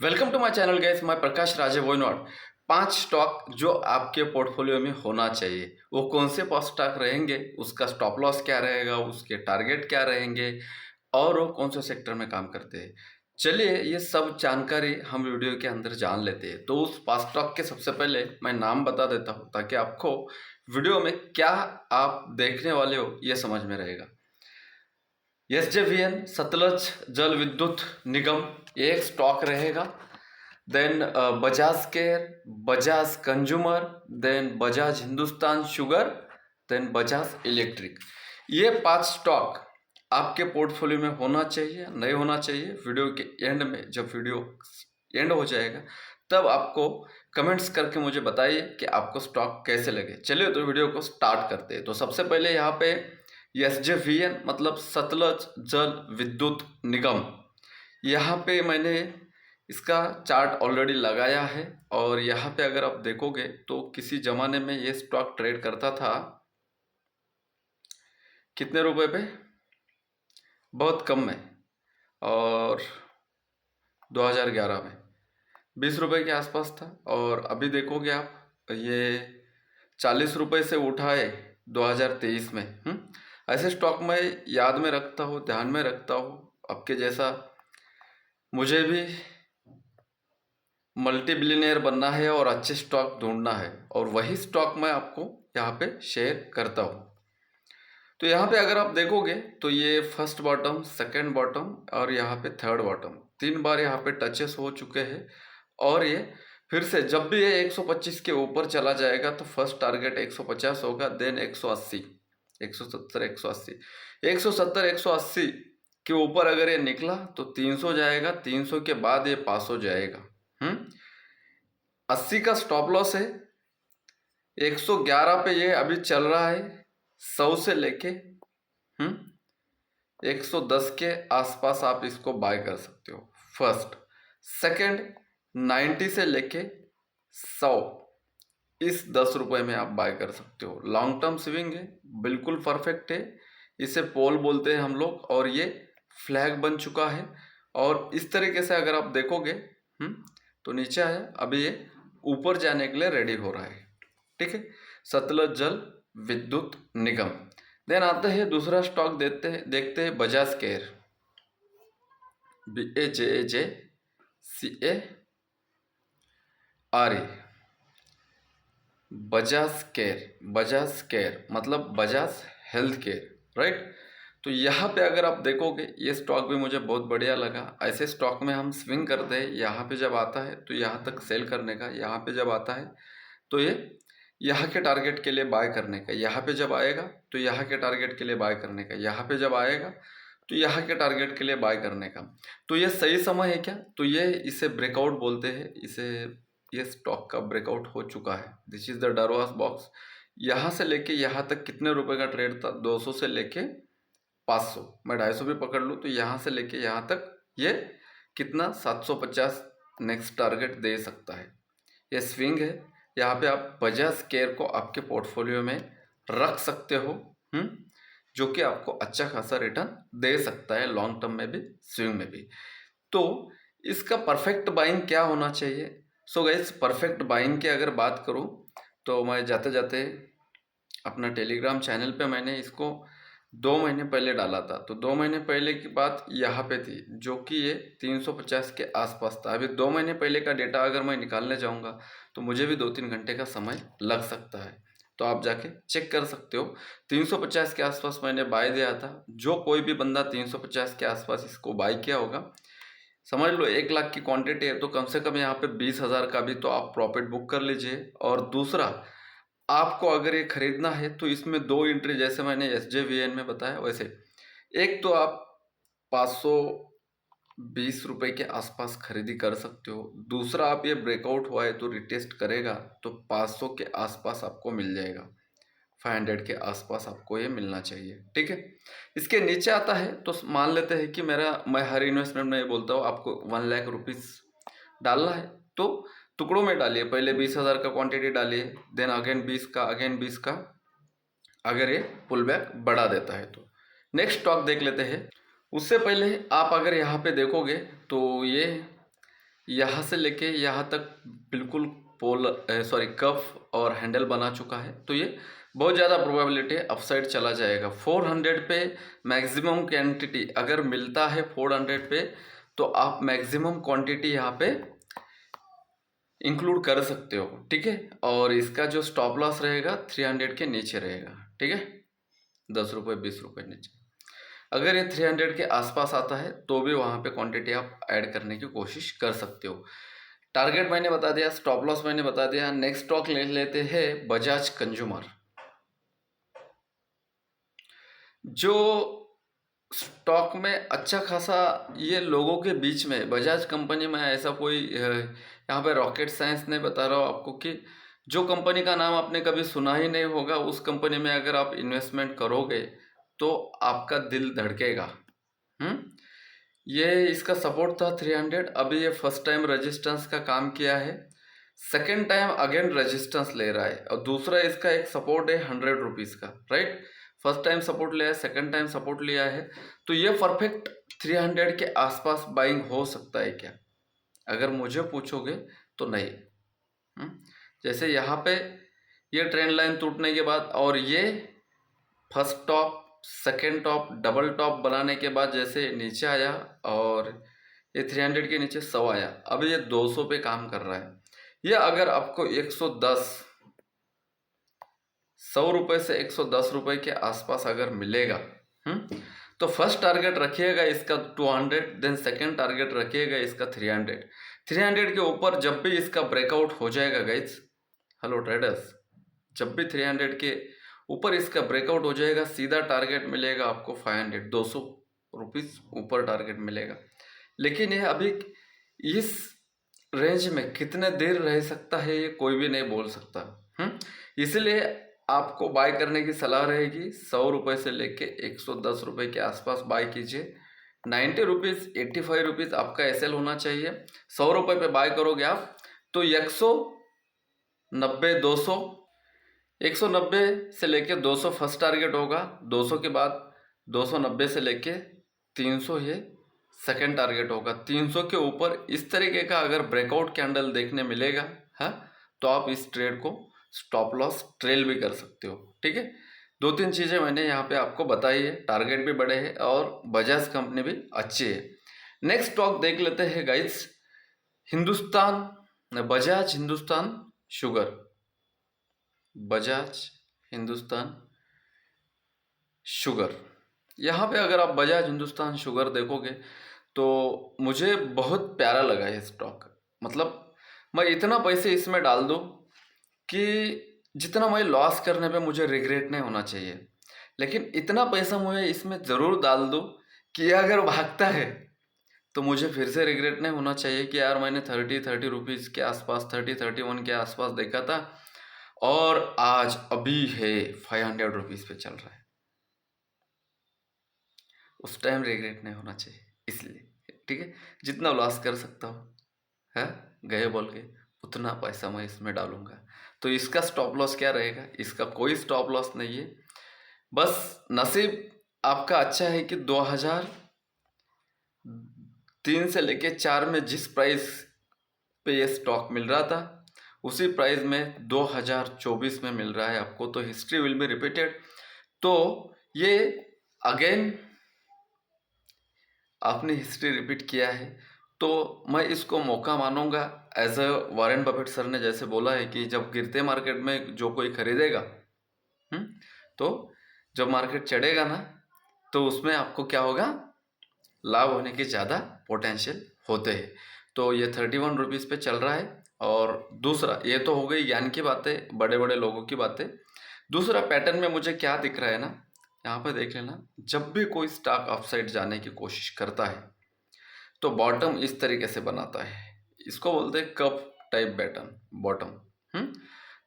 Welcome to my channel guys, मैं प्रकाश राजे वोइनोड। 5 stock जो आपके पोर्टफोलियो में होना चाहिए, वो कौन से 5 स्टॉक रहेंगे, उसका स्टॉप लॉस क्या रहेगा, उसके टारगेट क्या रहेंगे और वो कौन से सेक्टर में काम करते हैं। चलिए ये सब जानकारी हम वीडियो के अंदर जान लेते हैं। तो उस 5 स्टॉक के सबसे पहले मैं नाम बता देता हूँ ताकि आपको वीडियो में क्या आप देखने वाले हो ये समझ में रहेगा। SJVN सतलज जल विद्युत निगम ये एक स्टॉक रहेगा। Then Bajaj care, Bajaj consumer, then Bajaj Hindustan sugar, then Bajaj electric. ये 5 स्टॉक आपके पोर्टफोलियो में होना चाहिए, नहीं होना चाहिए। वीडियो के एंड में जब वीडियो एंड हो जाएगा तब आपको कमेंट्स करके मुझे बताइए कि आपको स्टॉक कैसे लगे। चलिए तो वीडियो को स्टार्ट करते हैं। तो सबसे पहले यहाँ पे SJVN मतलब सतलज जल विद्युत निगम, यहाँ पे मैंने इसका चार्ट ऑलरेडी लगाया है और यहाँ पे अगर आप देखोगे तो किसी ज़माने में ये स्टॉक ट्रेड करता था कितने रुपए पे, बहुत कम में, और 2011 में 20 रुपए के आसपास था। और अभी देखोगे आप ये 40 रुपए से उठाए 2023 में। ऐसे स्टॉक मैं याद में रखता हूँ, ध्यान में रखता हूँ। आपके जैसा मुझे भी मल्टी बिलियनियर बनना है और अच्छे स्टॉक ढूंढना है, और वही स्टॉक मैं आपको यहाँ पे शेयर करता हूँ। तो यहाँ पे अगर आप देखोगे तो ये फर्स्ट बॉटम, सेकंड बॉटम और यहाँ पे थर्ड बॉटम 3 बार यहाँ पे टचेस हो चुके हैं। और ये फिर से जब भी ये 125 के ऊपर चला जाएगा तो फर्स्ट टारगेट 150 होगा, देन 180, 170, 180, 170, 180 के ऊपर अगर ये निकला तो 300 जाएगा, 300 के बाद ये 500 जाएगा। 80 का स्टॉप लॉस है, 111 पे ये अभी चल रहा है। 100 से लेके 110 के आसपास आप इसको बाय कर सकते हो। फर्स्ट, सेकंड 90 से लेके 100, इस 10 रुपए में आप बाय कर सकते हो। लॉन्ग टर्म स्विंग है, बिल्कुल परफेक्ट है। इसे पोल बोलते हैं हम लोग, और ये फ्लैग बन चुका है। और इस तरीके से अगर आप देखोगे तो नीचे आया, अभी ये ऊपर जाने के लिए रेडी हो रहा है। ठीक है, सतलज जल विद्युत निगम। देन आते हैं दूसरा स्टॉक, देखते हैं Bajaj care, BAJAJCARE, Bajaj care. Bajaj care मतलब बजाज हेल्थ केयर, राइट। तो यहाँ पे अगर आप देखोगे ये स्टॉक भी मुझे बहुत बढ़िया लगा। ऐसे स्टॉक में हम स्विंग करते हैं, यहाँ पे जब आता है तो यहाँ तक सेल करने का, यहाँ पे जब आता है तो ये यहाँ के टारगेट के लिए बाय करने का, यहाँ पे जब आएगा तो यहाँ के टारगेट के लिए बाय करने का, यहाँ पे जब आएगा तो यहाँ के टारगेट के लिए बाय करने का। तो ये सही समय है क्या? तो ये इसे ब्रेकआउट बोलते हैं। ये स्टॉक का ब्रेकआउट हो चुका है। This is the Darvas box. यहाँ से लेके यहाँ तक कितने रुपए का ट्रेड था? 200 से लेके 500, मैं 250 भी पकड़ लूँ तो यहाँ से लेके यहाँ तक ये कितना 750 नेक्स्ट टारगेट दे सकता है। ये स्विंग है। यहाँ पे आप बजाज केयर को आपके पोर्टफोलियो में रख सकते हो, जो कि आपको अच्छा खासा रिटर्न दे सकता है, लॉन्ग टर्म में भी, स्विंग में भी। तो इसका परफेक्ट बाइंग क्या होना चाहिए? सो गाइस, परफेक्ट बाइंग की अगर बात करूँ तो मैं जाते जाते अपना टेलीग्राम चैनल पे मैंने इसको 2 महीने पहले डाला था। तो 2 महीने पहले की बात यहाँ पे थी, जो कि ये 350 के आसपास था। अभी 2 महीने पहले का डेटा अगर मैं निकालने जाऊँगा तो मुझे भी 2-3 घंटे का समय लग सकता है। तो आप जाके चेक कर सकते हो। 350 के आसपास मैंने बाय दिया था। जो कोई भी बंदा 350 के आसपास इसको बाय किया होगा, समझ लो 1 लाख की क्वांटिटी है तो कम से कम यहाँ पे 20,000 का भी तो आप प्रॉफिट बुक कर लीजिए। और दूसरा, आपको अगर ये खरीदना है तो इसमें 2 एंट्री, जैसे मैंने SJVN में बताया वैसे, एक तो आप 520 रुपए के आसपास खरीदी कर सकते हो। दूसरा, आप ये ब्रेकआउट हुआ है तो रिटेस्ट करेगा तो 500 के आसपास आपको मिल जाएगा, 500 के आसपास आपको ये मिलना चाहिए। ठीक है, इसके नीचे आता है तो मान लेते हैं कि मैं हर इन्वेस्टमेंट में ये बोलता हूँ आपको 1 लाख रुपीज़ डालना है तो टुकड़ों में डालिए। पहले 20,000 का क्वांटिटी डालिए, देन अगेन 20 का, अगेन 20 का, अगर ये पुल बैक बढ़ा देता है तो। नेक्स्ट स्टॉक देख लेते हैं। उससे पहले आप अगर यहाँ पे देखोगे तो ये यहाँ से लेके यहाँ तक बिल्कुल कफ और हैंडल बना चुका है, तो ये बहुत ज़्यादा प्रोबेबिलिटी है अपसाइड चला जाएगा। 400 पे मैक्सिमम क्वांटिटी अगर मिलता है 400 पे, तो आप मैक्सिमम क्वांटिटी यहाँ पे इंक्लूड कर सकते हो, ठीक है। और इसका जो स्टॉप लॉस रहेगा 300 के नीचे रहेगा, ठीक है, 10 रुपये 20 रुपये नीचे। अगर ये 300 के आसपास आता है तो भी वहाँ पे क्वांटिटी आप ऐड करने की कोशिश कर सकते हो। टारगेट मैंने बता दिया, स्टॉप लॉस मैंने बता दिया। नेक्स्ट स्टॉक ले लेते हैं बजाज कंज्यूमर। जो स्टॉक में अच्छा खासा ये लोगों के बीच में बजाज कंपनी में ऐसा कोई यहाँ पे रॉकेट साइंस नहीं बता रहा हूँ आपको कि जो कंपनी का नाम आपने कभी सुना ही नहीं होगा, उस कंपनी में अगर आप इन्वेस्टमेंट करोगे तो आपका दिल धड़केगा। ये इसका सपोर्ट था 300, अभी ये फर्स्ट टाइम रेजिस्टेंस का काम किया है, सेकेंड टाइम अगेन रेजिस्टेंस ले रहा है, और दूसरा इसका एक सपोर्ट है 100 रुपीज़ का, राइट। फर्स्ट टाइम सपोर्ट लिया है, सेकेंड टाइम सपोर्ट लिया है, तो ये परफेक्ट 300 के आसपास बाइंग हो सकता है क्या? अगर मुझे पूछोगे तो नहीं। जैसे यहाँ पे ये ट्रेंड लाइन टूटने के बाद और ये first top second top double top बनाने के बाद जैसे नीचे आया और ये 300 के नीचे 100 आया, अब ये 200 पे काम कर रहा है। ये अगर आपको 100 रुपये से 110 रुपये के आसपास अगर मिलेगा, तो फर्स्ट टारगेट रखिएगा इसका 200, देन सेकेंड टारगेट रखिएगा इसका 300। 300 के ऊपर जब भी इसका ब्रेकआउट हो जाएगा गाइज, हेलो ट्रेडर्स, जब भी 300 के ऊपर इसका ब्रेकआउट हो जाएगा, सीधा टारगेट मिलेगा आपको 500, 200 रुपीज़ ऊपर टारगेट मिलेगा। लेकिन ये अभी इस रेंज में कितने देर रह सकता है ये कोई भी नहीं बोल सकता। इसलिए आपको बाय करने की सलाह रहेगी 100 रुपये से लेके 110 रुपये के आसपास बाय कीजिए। 90 रुपीज़ 85 रुपीज़ आपका एसएल होना चाहिए। 100 रुपये पे बाय करोगे आप तो 190 200, 190 से लेके 200 फर्स्ट टारगेट होगा, 200 के बाद 290 से लेके 300 ये सेकेंड टारगेट होगा। 300 के ऊपर इस तरीके का अगर ब्रेकआउट कैंडल देखने मिलेगा, हाँ, तो आप इस ट्रेड को स्टॉप लॉस ट्रेल भी कर सकते हो, ठीक है। 2-3 चीज़ें मैंने यहाँ पे आपको बताई है, टारगेट भी बड़े हैं और बजाज कंपनी भी अच्छी है। नेक्स्ट स्टॉक देख लेते हैं guys, Bajaj Hindustan sugar. Bajaj Hindustan sugar, यहाँ पे अगर आप बजाज हिंदुस्तान शुगर देखोगे तो मुझे बहुत प्यारा लगा है स्टॉक। मतलब मैं इतना पैसे इसमें डाल दूँ कि जितना मैं लॉस करने पे मुझे रिग्रेट नहीं होना चाहिए, लेकिन इतना पैसा मुझे इसमें ज़रूर डाल दूँ कि अगर भागता है तो मुझे फिर से रिग्रेट नहीं होना चाहिए कि यार मैंने 30 रुपीज़ के आसपास 31 के आसपास देखा था और आज अभी है 500 रुपीज़ पे चल रहा है। उस टाइम रिग्रेट नहीं होना चाहिए, इसलिए ठीक है, जितना लॉस कर सकता हूँ है गए बोल के उतना पैसा मैं इसमें डालूंगा। तो इसका स्टॉप लॉस क्या रहेगा? इसका कोई स्टॉप लॉस नहीं है, बस नसीब आपका अच्छा है कि 2003 से लेके 4 में जिस प्राइस पे ये स्टॉक मिल रहा था उसी प्राइस में 2024 में मिल रहा है आपको, तो हिस्ट्री विल बी रिपीटेड। तो ये अगेन आपने हिस्ट्री रिपीट किया है, तो मैं इसको मौका मानूंगा। As a Warren Buffett sir ने जैसे बोला है कि जब गिरते मार्केट में जो कोई खरीदेगा, तो जब मार्केट चढ़ेगा ना तो उसमें आपको क्या होगा, लाभ होने के ज़्यादा पोटेंशियल होते हैं। तो ये 31 रुपीज़ पे चल रहा है। और दूसरा, ये तो हो गई ज्ञान की बातें, बड़े बड़े लोगों की बातें। दूसरा पैटर्न में मुझे क्या दिख रहा है ना, यहाँ पर देख लेना, जब भी कोई स्टॉक अपसाइड जाने की कोशिश करता है तो बॉटम इस तरीके से बनाता है, इसको बोलते हैं कप टाइप पैटर्न बॉटम।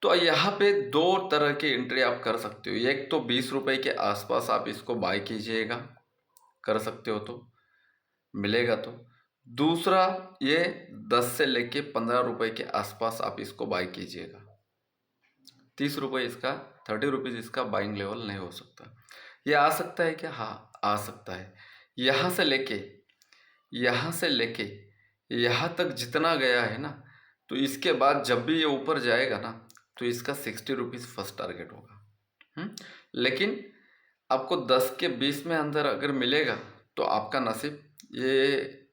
तो यहाँ पे 2 तरह की एंट्री आप कर सकते हो। एक तो 20 रुपये के आसपास आप इसको बाय कीजिएगा, कर सकते हो तो मिलेगा तो। दूसरा, ये 10 से लेके 15 रुपये के आसपास आप इसको बाय कीजिएगा। 30 रुपये इसका, 30 रुपीज़ इसका बाइंग लेवल नहीं हो सकता। ये आ सकता है क्या? हाँ, आ सकता है। यहाँ से लेके यहाँ तक जितना गया है ना, तो इसके बाद जब भी ये ऊपर जाएगा ना, तो इसका 60 रुपीज़ फर्स्ट टारगेट होगा। लेकिन आपको 10 के 20 में अंदर अगर मिलेगा तो आपका नसीब। ये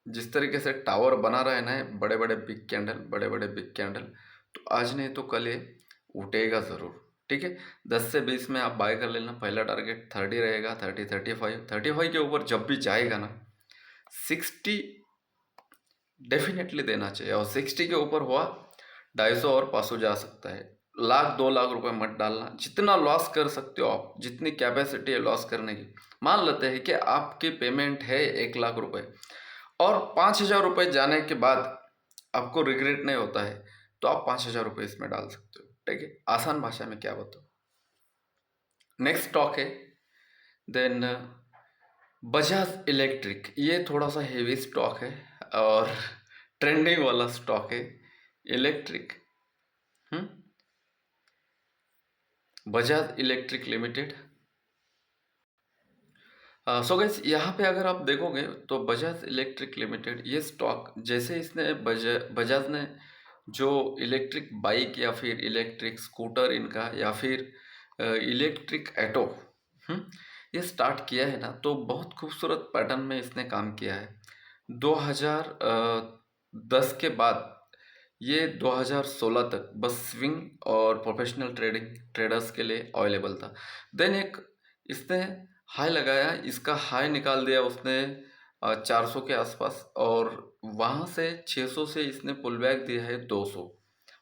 जिस तरीके से टावर बना रहा है ना, बड़े बड़े बिग कैंडल, बड़े बड़े बिग कैंडल, तो आज नहीं तो कल ये उठेगा ज़रूर। ठीक है, 10 से 20 में आप बाय कर लेना। पहला टारगेट 30 रहेगा, 30, 35 के ऊपर जब भी जाएगा ना, 60 डेफिनेटली देना चाहिए। और 60 के ऊपर हुआ 250 और 500 जा सकता है। लाख 2 लाख रुपए मत डालना, जितना लॉस कर सकते हो आप, जितनी कैपेसिटी है लॉस करने की। मान लेते हैं कि आपकी पेमेंट है 1 लाख रुपए और 5,000 रुपये जाने के बाद आपको रिग्रेट नहीं होता है, तो आप 5,000 रुपये इसमें डाल सकते हो। ठीक है, आसान भाषा में क्या बताओ। नेक्स्ट स्टॉक है देन बजाज इलेक्ट्रिक। ये थोड़ा सा हेवी स्टॉक है और ट्रेंडिंग वाला स्टॉक है electric. Bajaj electric limited. So guys, यहाँ पे अगर आप देखोगे तो बजाज इलेक्ट्रिक लिमिटेड ये स्टॉक, जैसे इसने बजाज ने जो इलेक्ट्रिक बाइक या फिर इलेक्ट्रिक स्कूटर इनका या फिर इलेक्ट्रिक ऑटो ये स्टार्ट किया है ना, तो बहुत खूबसूरत पैटर्न में इसने काम किया है। 2010 के बाद ये 2016 तक बस स्विंग और प्रोफेशनल ट्रेडर्स के लिए अवेलेबल था। देन एक इसने हाई लगाया, इसका हाई निकाल दिया उसने 400 के आसपास, और वहाँ से 600 से इसने पुल बैक दिया है 200,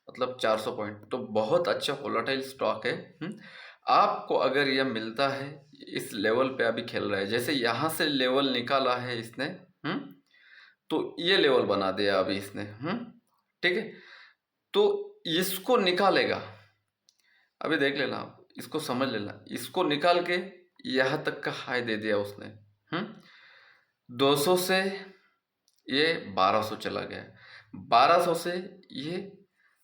मतलब 400 पॉइंट। तो बहुत अच्छा वोलेटाइल स्टॉक है। आपको अगर यह मिलता है, इस लेवल पे अभी खेल रहा है, जैसे यहाँ से लेवल निकाला है इसने, तो ये लेवल बना दिया अभी इसने। ठीक है, तो इसको निकालेगा, अभी देख लेना आप, इसको समझ लेना। इसको निकाल के यहाँ तक का हाई दे दिया उसने। 200 से ये 1200 चला गया, 1200 से ये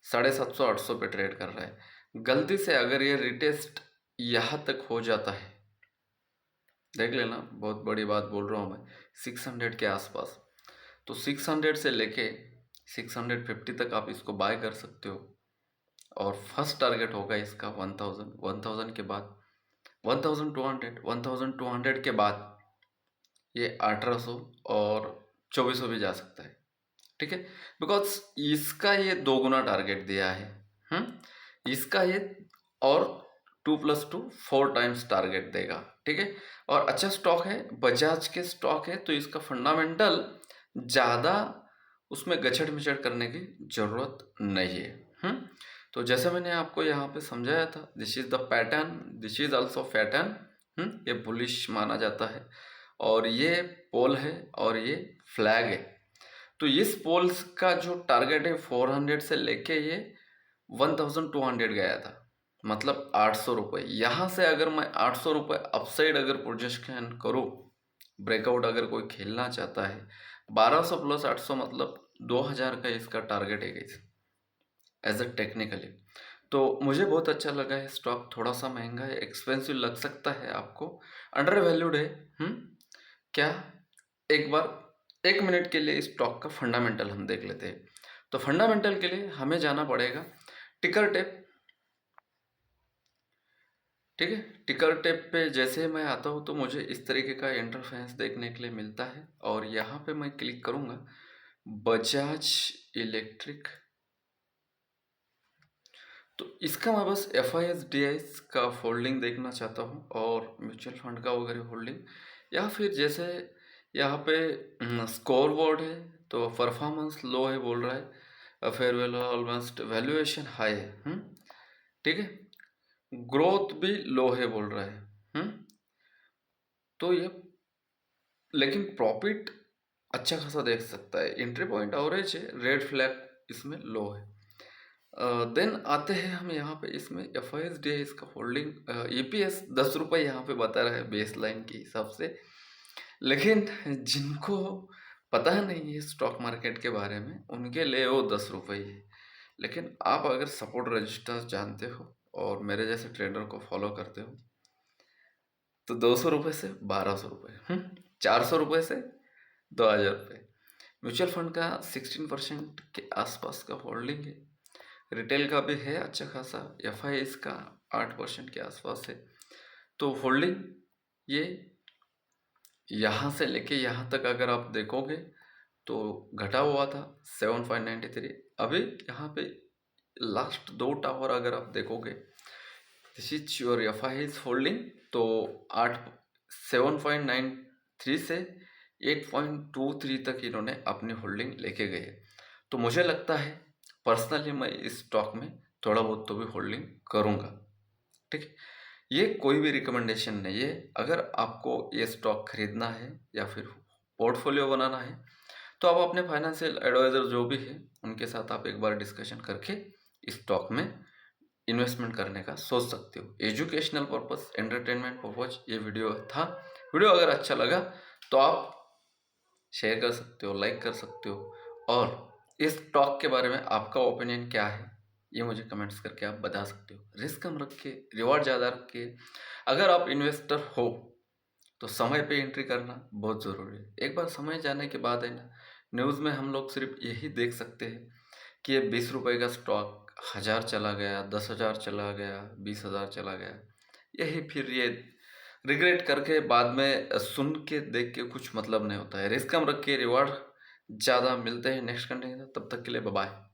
750 800 पे ट्रेड कर रहा है। गलती से अगर ये रिटेस्ट यहाँ तक हो जाता है, देख लेना, बहुत बड़ी बात बोल रहा हूँ मैं, 600 के आसपास, तो 600 से लेके 650 तक आप इसको बाय कर सकते हो। और फर्स्ट टारगेट होगा इसका 1000, 1000 के बाद 1200, 1200 के बाद ये 1800 और 2400 भी जा सकता है। ठीक है, बिकॉज इसका ये 2 गुना टारगेट दिया है। इसका ये और 2 + 2 4 टाइम्स टारगेट देगा। ठीक है, और अच्छा स्टॉक है, बजाज के स्टॉक है, तो इसका फंडामेंटल ज़्यादा उसमें गचड़ मिचड़ करने की ज़रूरत नहीं है। तो जैसे मैंने आपको यहाँ पे समझाया था, this is the pattern, this is also pattern. ये बुलिश माना जाता है, और ये पोल है और ये फ्लैग है। तो इस पोल्स का जो टारगेट है 400 से लेके ये 1200 गया था, मतलब 800 रुपये। यहाँ से अगर मैं 800 रुपये अपसाइड अगर प्रोजेक्शन करूँ, ब्रेकआउट अगर कोई खेलना चाहता है, 1200 + 800 मतलब 2000 का इसका टारगेट है गाइस, एज अ टेक्निकली। तो मुझे बहुत अच्छा लगा है स्टॉक। थोड़ा सा महंगा है, एक्सपेंसिव लग सकता है आपको, अंडर वैल्यूड है। क्या, एक बार 1 मिनट के लिए इस स्टॉक का फंडामेंटल हम देख लेते हैं। तो फंडामेंटल के लिए हमें जाना पड़ेगा टिकर टेप। ठीक है, टिकर टेप पे जैसे मैं आता हूँ तो मुझे इस तरीके का इंटरफेरेंस देखने के लिए मिलता है, और यहाँ पे मैं क्लिक करूँगा बजाज इलेक्ट्रिक। तो इसका मैं बस FIS का होल्डिंग देखना चाहता हूँ, और म्यूचुअल फंड का वगैरह होल्डिंग, या फिर जैसे यहाँ पे स्कोर बोर्ड है तो परफॉर्मेंस लो है बोल रहा है, फेयरवेल ऑलमोस्ट वैल्यूएशन हाई है। ठीक है, ग्रोथ भी लो है बोल रहा है। तो ये, लेकिन प्रॉफिट अच्छा खासा देख सकता है, एंट्री पॉइंट एवरेज है, रेड फ्लैग इसमें लो है। देन आते हैं हम यहाँ पे, इसमें FIS का होल्डिंग EPS 10 रुपये यहाँ पे बता रहा है बेस लाइन के हिसाब से, लेकिन जिनको पता है नहीं है स्टॉक मार्केट के बारे में, उनके लिए वो 10 रुपये ही है। लेकिन आप अगर सपोर्ट रजिस्टर्स जानते हो और मेरे जैसे ट्रेडर को फॉलो करते हो, तो 200 रुपये से 1200 रुपये, 400 रुपये से 2000 रुपये, म्यूचुअल फंड का 16% के आसपास का होल्डिंग है। रिटेल का भी है अच्छा खासा, एफआईआईज का 8% के आसपास है। तो होल्डिंग ये यहाँ से लेके यहाँ तक अगर आप देखोगे तो घटा हुआ था 7.93। अभी यहाँ पे लास्ट 2 टावर अगर आप देखोगे, this is your FIIs holding. तो 7.93 से 8.23 तक इन्होंने अपनी होल्डिंग लेके गए। तो मुझे लगता है पर्सनली मैं इस स्टॉक में थोड़ा बहुत तो भी होल्डिंग करूँगा। ठीक है, ये कोई भी रिकमेंडेशन नहीं है। अगर आपको ये स्टॉक खरीदना है या फिर पोर्टफोलियो बनाना है तो आप अपने फाइनेंशियल एडवाइज़र जो भी है उनके साथ आप एक बार डिस्कशन करके इस स्टॉक में इन्वेस्टमेंट करने का सोच सकते हो। एजुकेशनल पर्पस, एंटरटेनमेंट पर्पस ये वीडियो था। वीडियो अगर अच्छा लगा तो आप शेयर कर सकते हो, लाइक कर सकते हो, और इस स्टॉक के बारे में आपका ओपिनियन क्या है ये मुझे कमेंट्स करके आप बता सकते हो। रिस्क कम रख के रिवॉर्ड ज़्यादा रख के अगर आप इन्वेस्टर हो तो समय पे एंट्री करना बहुत ज़रूरी है। एक बार समय जाने के बाद है ना, न्यूज़ में हम लोग सिर्फ यही देख सकते हैं कि ये 20 रुपए का स्टॉक 1000 चला गया, 10,000 चला गया, 20,000 चला गया। यही फिर ये रिग्रेट करके बाद में सुन के देख के कुछ मतलब नहीं होता है। रिस्क कम रख के रिवॉर्ड ज़्यादा मिलते हैं नेक्स्ट कंटेंट। तब तक के लिए बाय बाय।